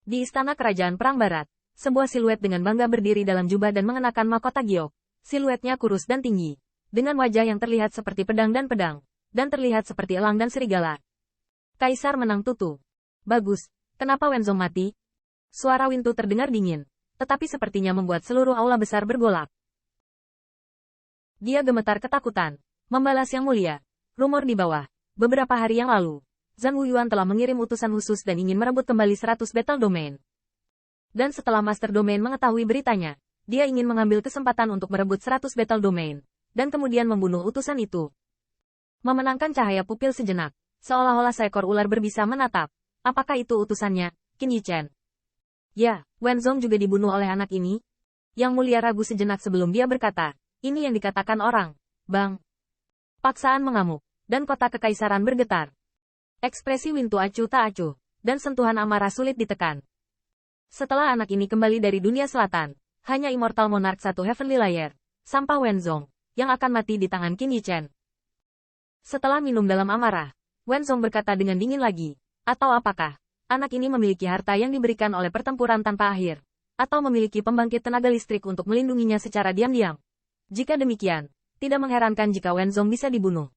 Di istana kerajaan perang barat, sebuah siluet dengan bangga berdiri dalam jubah dan mengenakan mahkota giok. Siluetnya kurus dan tinggi, dengan wajah yang terlihat seperti pedang, dan terlihat seperti elang dan serigala. Kaisar menang Tutu. Bagus, kenapa Wenzong mati? Suara Wintu terdengar dingin, tetapi sepertinya membuat seluruh aula besar bergolak. Dia gemetar ketakutan. Membalas yang mulia. Rumor di bawah. Beberapa hari yang lalu, Zhang Wuyuan telah mengirim utusan khusus dan ingin merebut kembali 100 Battle Domain. Dan setelah Master Domain mengetahui beritanya, dia ingin mengambil kesempatan untuk merebut 100 Battle Domain, dan kemudian membunuh utusan itu. Memenangkan cahaya pupil sejenak, seolah-olah seekor ular berbisa menatap. Apakah itu utusannya, Qin Yichen? Ya, Wenzong juga dibunuh oleh anak ini? Yang mulia ragu sejenak sebelum dia berkata, ini yang dikatakan orang, Bang. Paksaan mengamuk, dan kota kekaisaran bergetar. Ekspresi Wintu acuh tak acuh, dan sentuhan amarah sulit ditekan. Setelah anak ini kembali dari dunia selatan, hanya Immortal Monarch satu Heavenly Layer, sampah Wenzong, yang akan mati di tangan Qin Yichen. Setelah minum dalam amarah, Wenzong berkata dengan dingin lagi, atau apakah anak ini memiliki harta yang diberikan oleh pertempuran tanpa akhir, atau memiliki pembangkit tenaga listrik untuk melindunginya secara diam-diam? Jika demikian, tidak mengherankan jika Wenzong bisa dibunuh.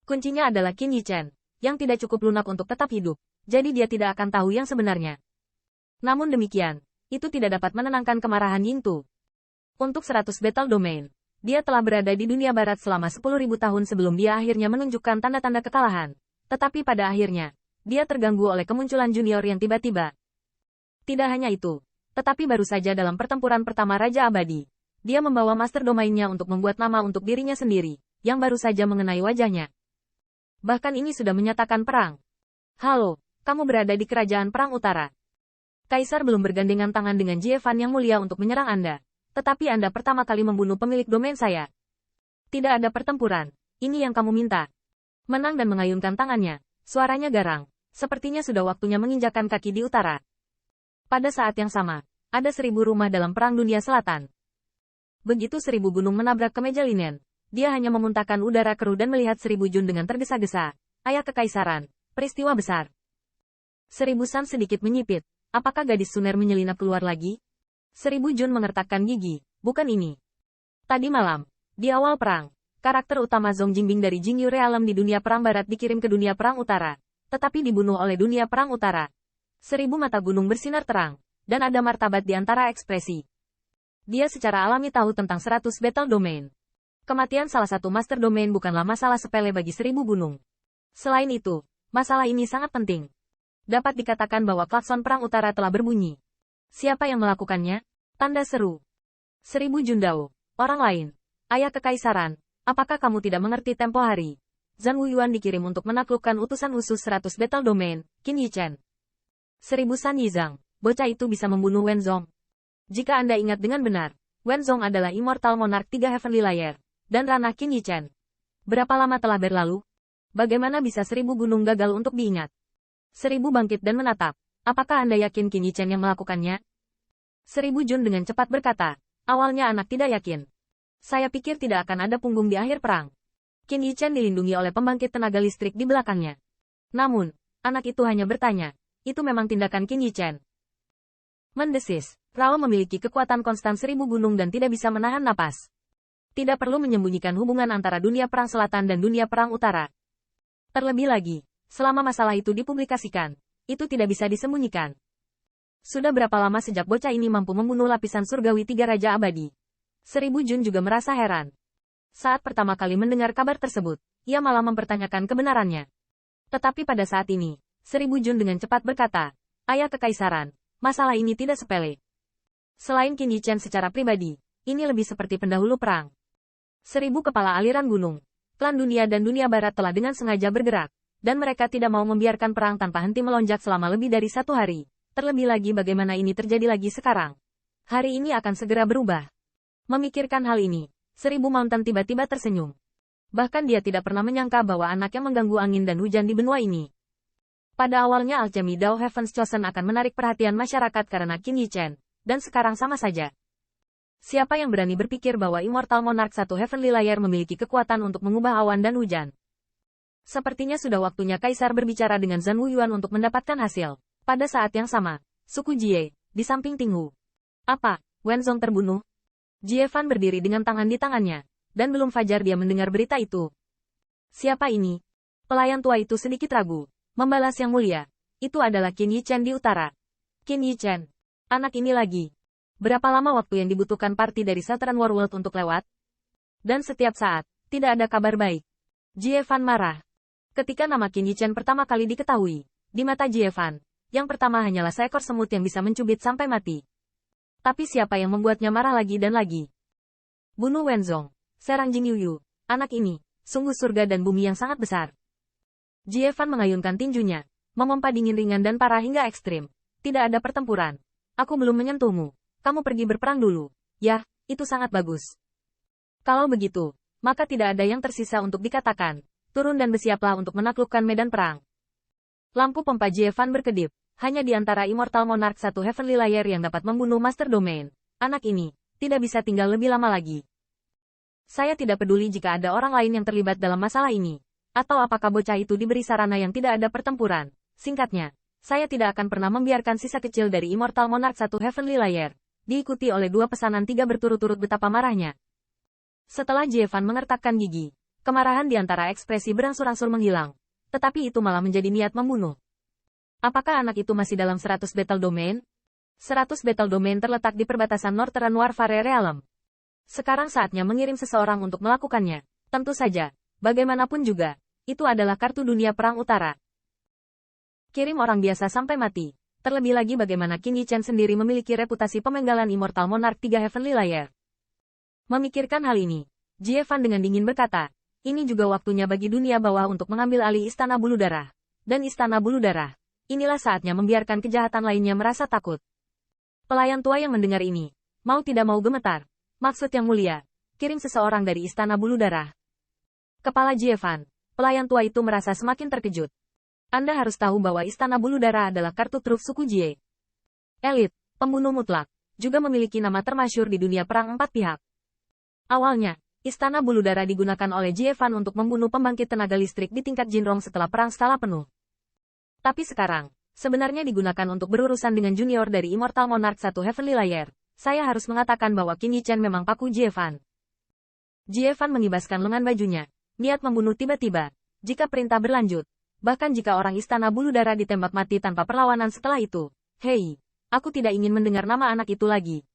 Kuncinya adalah Qin Yichen, yang tidak cukup lunak untuk tetap hidup, jadi dia tidak akan tahu yang sebenarnya. Namun demikian, itu tidak dapat menenangkan kemarahan Yingtu. Untuk 100 Battle Domain, dia telah berada di dunia barat selama 10.000 tahun sebelum dia akhirnya menunjukkan tanda-tanda kekalahan. Tetapi pada akhirnya, dia terganggu oleh kemunculan junior yang tiba-tiba. Tidak hanya itu, tetapi baru saja dalam pertempuran pertama Raja Abadi, dia membawa Master Domain-nya untuk membuat nama untuk dirinya sendiri, yang baru saja mengenai wajahnya. Bahkan ini sudah menyatakan perang. Halo, kamu berada di kerajaan perang utara. Kaisar belum bergandengan tangan dengan Jievan yang mulia untuk menyerang Anda. Tetapi Anda pertama kali membunuh pemilik domain saya. Tidak ada pertempuran. Ini yang kamu minta. Menang dan mengayunkan tangannya. Suaranya garang. Sepertinya sudah waktunya menginjakkan kaki di utara. Pada saat yang sama, ada 1000 rumah dalam perang dunia selatan. Begitu 1000 gunung menabrak kemeja linen, dia hanya memuntahkan udara keruh dan melihat 1000 Jun dengan tergesa-gesa. Ayah kekaisaran, peristiwa besar. 1000 San sedikit menyipit. Apakah gadis Suner menyelinap keluar lagi? 1000 Jun mengertakkan gigi. Bukan ini. Tadi malam, di awal perang, karakter utama Zhong Jingbing dari Jingyu Realm di dunia perang barat dikirim ke dunia perang utara, tetapi dibunuh oleh dunia perang utara. 1000 mata gunung bersinar terang, dan ada martabat di antara ekspresi. Dia secara alami tahu tentang 100 Battle Domain. Kematian salah satu Master Domain bukanlah masalah sepele bagi 1000 gunung. Selain itu, masalah ini sangat penting. Dapat dikatakan bahwa klakson perang utara telah berbunyi. Siapa yang melakukannya? Tanda seru. 1000 Jundao, orang lain. Ayah kekaisaran, apakah kamu tidak mengerti tempo hari? Zhang Wuyuan dikirim untuk menaklukkan utusan khusus 100 Battle Domain, Qin Yichen. 1000 San Yizang, bocah itu bisa membunuh Wenzong. Jika Anda ingat dengan benar, Wenzong adalah Immortal Monarch 3 Heavenly Layer, dan ranah Qin Yichen. Berapa lama telah berlalu? Bagaimana bisa 1000 gunung gagal untuk diingat? 1000 bangkit dan menatap. Apakah Anda yakin Qin Yichen yang melakukannya? 1000 Jun dengan cepat berkata, awalnya anak tidak yakin. Saya pikir tidak akan ada punggung di akhir perang. Qin Yichen dilindungi oleh pembangkit tenaga listrik di belakangnya. Namun, anak itu hanya bertanya, itu memang tindakan Qin Yichen. Mendesis, Rao memiliki kekuatan konstan 1000 gunung dan tidak bisa menahan napas. Tidak perlu menyembunyikan hubungan antara dunia perang selatan dan dunia perang utara. Terlebih lagi, selama masalah itu dipublikasikan, itu tidak bisa disembunyikan. Sudah berapa lama sejak bocah ini mampu membunuh lapisan surgawi 3 Raja Abadi? 1000 Jun juga merasa heran. Saat pertama kali mendengar kabar tersebut, ia malah mempertanyakan kebenarannya. Tetapi pada saat ini, 1000 Jun dengan cepat berkata, ayah kekaisaran, masalah ini tidak sepele. Selain Qin Yichen secara pribadi, ini lebih seperti pendahulu perang. 1000 kepala aliran gunung, klan dunia dan dunia barat telah dengan sengaja bergerak, dan mereka tidak mau membiarkan perang tanpa henti melonjak selama lebih dari 1 hari. Terlebih lagi bagaimana ini terjadi lagi sekarang. Hari ini akan segera berubah. Memikirkan hal ini, 1000 Mountain tiba-tiba tersenyum. Bahkan dia tidak pernah menyangka bahwa anaknya mengganggu angin dan hujan di benua ini. Pada awalnya alchemy Dao Heaven's Chosen akan menarik perhatian masyarakat karena Qin Yichen, dan sekarang sama saja. Siapa yang berani berpikir bahwa Immortal Monarch 1 Heavenly Layer memiliki kekuatan untuk mengubah awan dan hujan? Sepertinya sudah waktunya Kaisar berbicara dengan Zhang Wuyuan untuk mendapatkan hasil. Pada saat yang sama, suku Jie, di samping Tinghu. Apa, Wenzong terbunuh? Jie Fan berdiri dengan tangan di tangannya, dan belum fajar dia mendengar berita itu. Siapa ini? Pelayan tua itu sedikit ragu. Membalas Yang Mulia, itu adalah Qin Yichen di utara. Qin Yichen, anak ini lagi. Berapa lama waktu yang dibutuhkan party dari Sateran Warworld untuk lewat? Dan setiap saat, tidak ada kabar baik. Jie Fan marah. Ketika nama Qin Yichen pertama kali diketahui, di mata Jie Fan, yang pertama hanyalah seekor semut yang bisa mencubit sampai mati. Tapi siapa yang membuatnya marah lagi dan lagi? Bunuh Wenzong, serang Jing Yuyu, anak ini, sungguh surga dan bumi yang sangat besar. Jie Fan mengayunkan tinjunya, memompa dingin ringan dan parah hingga ekstrim. Tidak ada pertempuran. Aku belum menyentuhmu. Kamu pergi berperang dulu. Yah, itu sangat bagus. Kalau begitu, maka tidak ada yang tersisa untuk dikatakan. Turun dan bersiaplah untuk menaklukkan medan perang. Lampu pompa Jie Fan berkedip. Hanya di antara Immortal Monarch satu Heavenly Layer yang dapat membunuh Master Domain. Anak ini, tidak bisa tinggal lebih lama lagi. Saya tidak peduli jika ada orang lain yang terlibat dalam masalah ini. Atau apakah bocah itu diberi sarana yang tidak ada pertempuran. Singkatnya, saya tidak akan pernah membiarkan sisa kecil dari Immortal Monarch satu Heavenly Layer. Diikuti oleh 2 pesanan 3 berturut-turut betapa marahnya. Setelah Jie Fan mengertakkan gigi, kemarahan di antara ekspresi berangsur-angsur menghilang. Tetapi itu malah menjadi niat membunuh. Apakah anak itu masih dalam 100 Battle Domain? 100 Battle Domain terletak di perbatasan Northern Warfare Realm. Sekarang saatnya mengirim seseorang untuk melakukannya. Tentu saja, bagaimanapun juga, itu adalah kartu dunia perang utara. Kirim orang biasa sampai mati. Terlebih lagi bagaimana Qin Yichen sendiri memiliki reputasi pemenggalan Immortal Monarch 3 Heavenly Layer. Memikirkan hal ini, Jie Fan dengan dingin berkata, ini juga waktunya bagi dunia bawah untuk mengambil alih Istana Bulu Darah. Dan Istana Bulu Darah. Inilah saatnya membiarkan kejahatan lainnya merasa takut. Pelayan tua yang mendengar ini, mau tidak mau gemetar. Maksud Yang Mulia, kirim seseorang dari Istana Bulu Darah. Kepala Jie Fan, pelayan tua itu merasa semakin terkejut. Anda harus tahu bahwa Istana Bulu Darah adalah kartu truf suku Jie. Elit, pembunuh mutlak, juga memiliki nama termasyur di dunia perang 4 pihak. Awalnya, Istana Bulu Darah digunakan oleh Jie Fan untuk membunuh pembangkit tenaga listrik di tingkat Jinrong setelah perang skala penuh. Tapi sekarang, sebenarnya digunakan untuk berurusan dengan junior dari Immortal Monarch 1 Heavenly Layer. Saya harus mengatakan bahwa Qin Yichen memang paku Jie Fan. Jie Fan mengibaskan lengan bajunya, niat membunuh tiba-tiba. Jika perintah berlanjut, bahkan jika orang Istana Bulu Darah ditembak mati tanpa perlawanan setelah itu. Hei, aku tidak ingin mendengar nama anak itu lagi.